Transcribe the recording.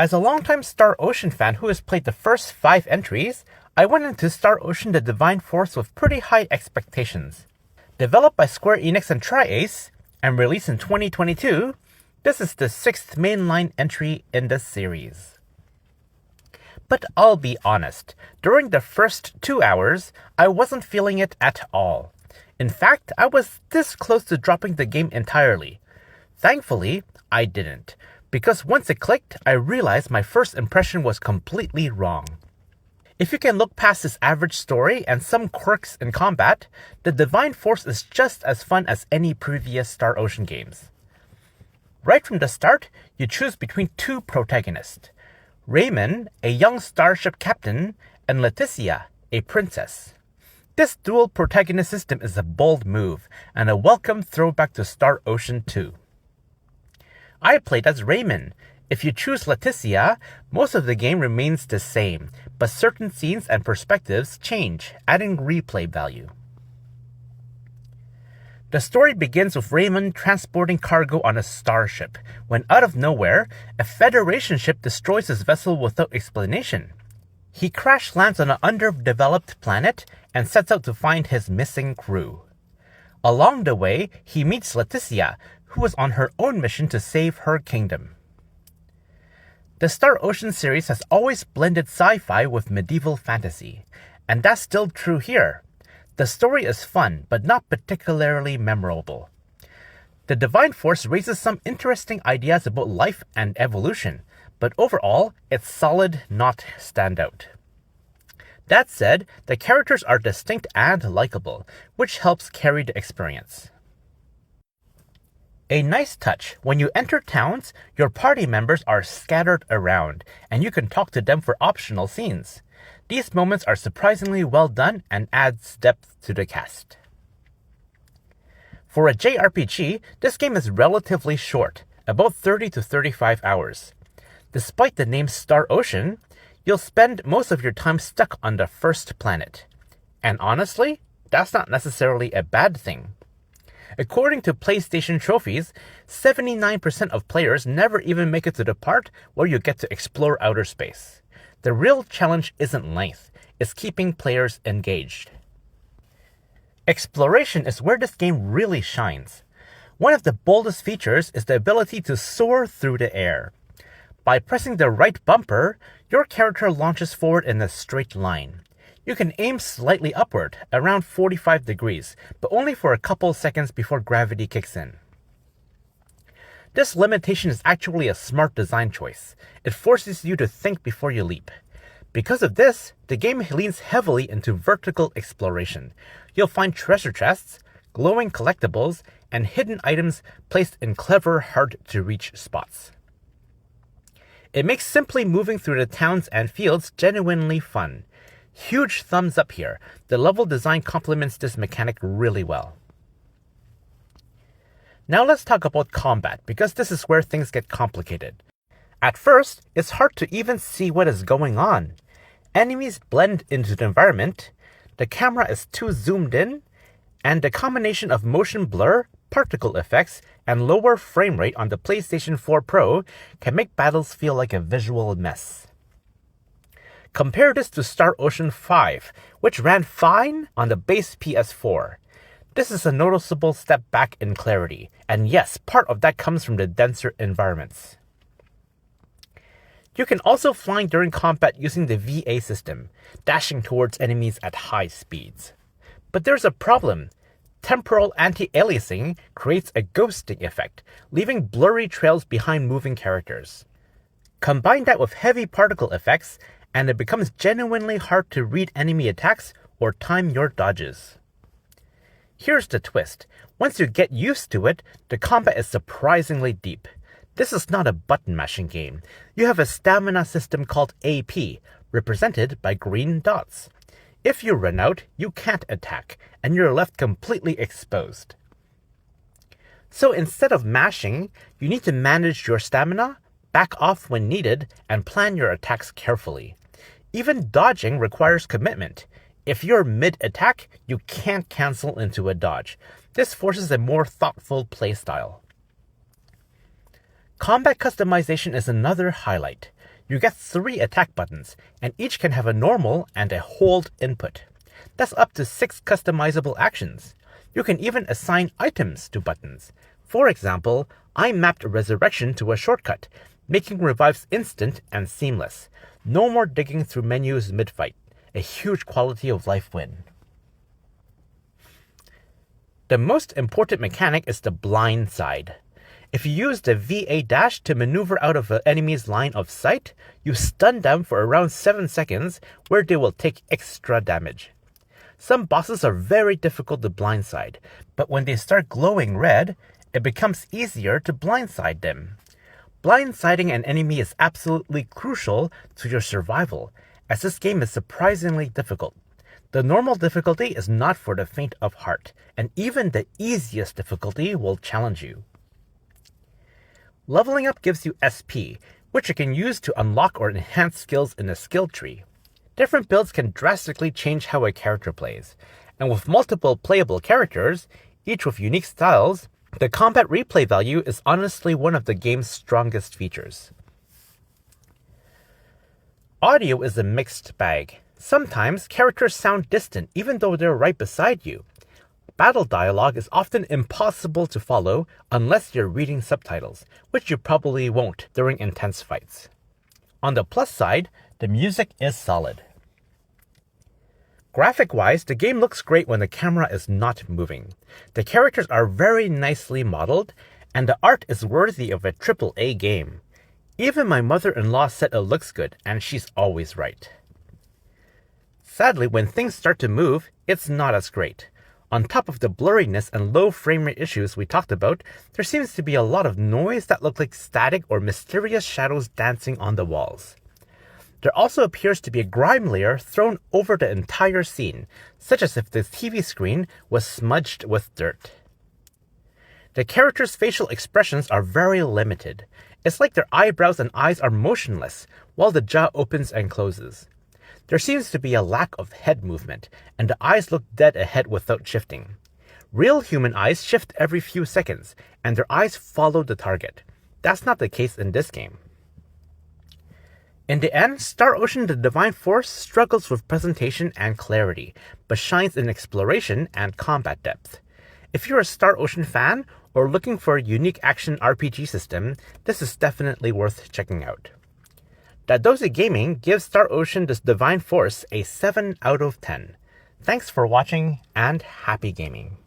As a longtime Star Ocean fan who has played the first 5 entries, I went into Star Ocean the Divine Force with pretty high expectations. Developed by Square Enix and Tri-Ace, and released in 2022, this is the 6th mainline entry in the series. But I'll be honest, during the first 2 hours, I wasn't feeling it at all. In fact, I was this close to dropping the game entirely. Thankfully, I didn't, because once it clicked, I realized my first impression was completely wrong. If you can look past this average story and some quirks in combat, the Divine Force is just as fun as any previous Star Ocean games. Right from the start, you choose between 2 protagonists. Raymond, a young starship captain, and Leticia, a princess. This dual protagonist system is a bold move, and a welcome throwback to Star Ocean 2. I played as Raymond. If you choose Leticia, most of the game remains the same, but certain scenes and perspectives change, adding replay value. The story begins with Raymond transporting cargo on a starship, when out of nowhere, a Federation ship destroys his vessel without explanation. He crash lands on an underdeveloped planet and sets out to find his missing crew. Along the way, he meets Leticia, who is on her own mission to save her kingdom. The Star Ocean series has always blended sci-fi with medieval fantasy, and that's still true here. The story is fun, but not particularly memorable. The Divine Force raises some interesting ideas about life and evolution, but overall, it's solid, not standout. That said, the characters are distinct and likable, which helps carry the experience. A nice touch, when you enter towns, your party members are scattered around, and you can talk to them for optional scenes. These moments are surprisingly well done and adds depth to the cast. For a JRPG, this game is relatively short, about 30 to 35 hours. Despite the name Star Ocean, you'll spend most of your time stuck on the first planet. And honestly, that's not necessarily a bad thing. According to PlayStation trophies, 79% of players never even make it to the part where you get to explore outer space. The real challenge isn't length, it's keeping players engaged. Exploration is where this game really shines. One of the boldest features is the ability to soar through the air. By pressing the right bumper, your character launches forward in a straight line. You can aim slightly upward, around 45 degrees, but only for a couple seconds before gravity kicks in. This limitation is actually a smart design choice. It forces you to think before you leap. Because of this, the game leans heavily into vertical exploration. You'll find treasure chests, glowing collectibles, and hidden items placed in clever, hard-to-reach spots. It makes simply moving through the towns and fields genuinely fun. Huge thumbs up here. The level design complements this mechanic really well. Now let's talk about combat, because this is where things get complicated. At first, it's hard to even see what is going on. Enemies blend into the environment, the camera is too zoomed in, and the combination of motion blur, particle effects, and lower frame rate on the PlayStation 4 Pro can make battles feel like a visual mess. Compare this to Star Ocean 5, which ran fine on the base PS4. This is a noticeable step back in clarity, and yes, part of that comes from the denser environments. You can also fly during combat using the VA system, dashing towards enemies at high speeds. But there's a problem. Temporal anti-aliasing creates a ghosting effect, leaving blurry trails behind moving characters. Combine that with heavy particle effects, and it becomes genuinely hard to read enemy attacks or time your dodges. Here's the twist. Once you get used to it, the combat is surprisingly deep. This is not a button-mashing game. You have a stamina system called AP, represented by green dots. If you run out, you can't attack, and you're left completely exposed. So instead of mashing, you need to manage your stamina, back off when needed, and plan your attacks carefully. Even dodging requires commitment. If you're mid-attack, you can't cancel into a dodge. This forces a more thoughtful playstyle. Combat customization is another highlight. You get 3 attack buttons, and each can have a normal and a hold input. That's up to 6 customizable actions. You can even assign items to buttons. For example, I mapped Resurrection to a shortcut, making revives instant and seamless. No more digging through menus mid-fight. A huge quality of life win. The most important mechanic is the blind side. If you use the VA dash to maneuver out of an enemy's line of sight, you stun them for around 7 seconds, where they will take extra damage. Some bosses are very difficult to blindside, but when they start glowing red, it becomes easier to blindside them. Blindsiding an enemy is absolutely crucial to your survival, as this game is surprisingly difficult. The normal difficulty is not for the faint of heart, and even the easiest difficulty will challenge you. Leveling up gives you SP, which you can use to unlock or enhance skills in a skill tree. Different builds can drastically change how a character plays, and with multiple playable characters, each with unique styles, the combat replay value is honestly one of the game's strongest features. Audio is a mixed bag. Sometimes characters sound distant even though they're right beside you. Battle dialogue is often impossible to follow unless you're reading subtitles, which you probably won't during intense fights. On the plus side, the music is solid. Graphic-wise, the game looks great when the camera is not moving. The characters are very nicely modeled, and the art is worthy of a AAA game. Even my mother-in-law said it looks good, and she's always right. Sadly, when things start to move, it's not as great. On top of the blurriness and low frame rate issues we talked about, there seems to be a lot of noise that look like static or mysterious shadows dancing on the walls. There also appears to be a grime layer thrown over the entire scene, such as if the TV screen was smudged with dirt. The characters' facial expressions are very limited. It's like their eyebrows and eyes are motionless, while the jaw opens and closes. There seems to be a lack of head movement, and the eyes look dead ahead without shifting. Real human eyes shift every few seconds, and their eyes follow the target. That's not the case in this game. In the end, Star Ocean: The Divine Force struggles with presentation and clarity, but shines in exploration and combat depth. If you're a Star Ocean fan, or looking for a unique action RPG system, this is definitely worth checking out. Dadozy Gaming gives Star Ocean: The Divine Force a 7 out of 10. Thanks for watching, and happy gaming.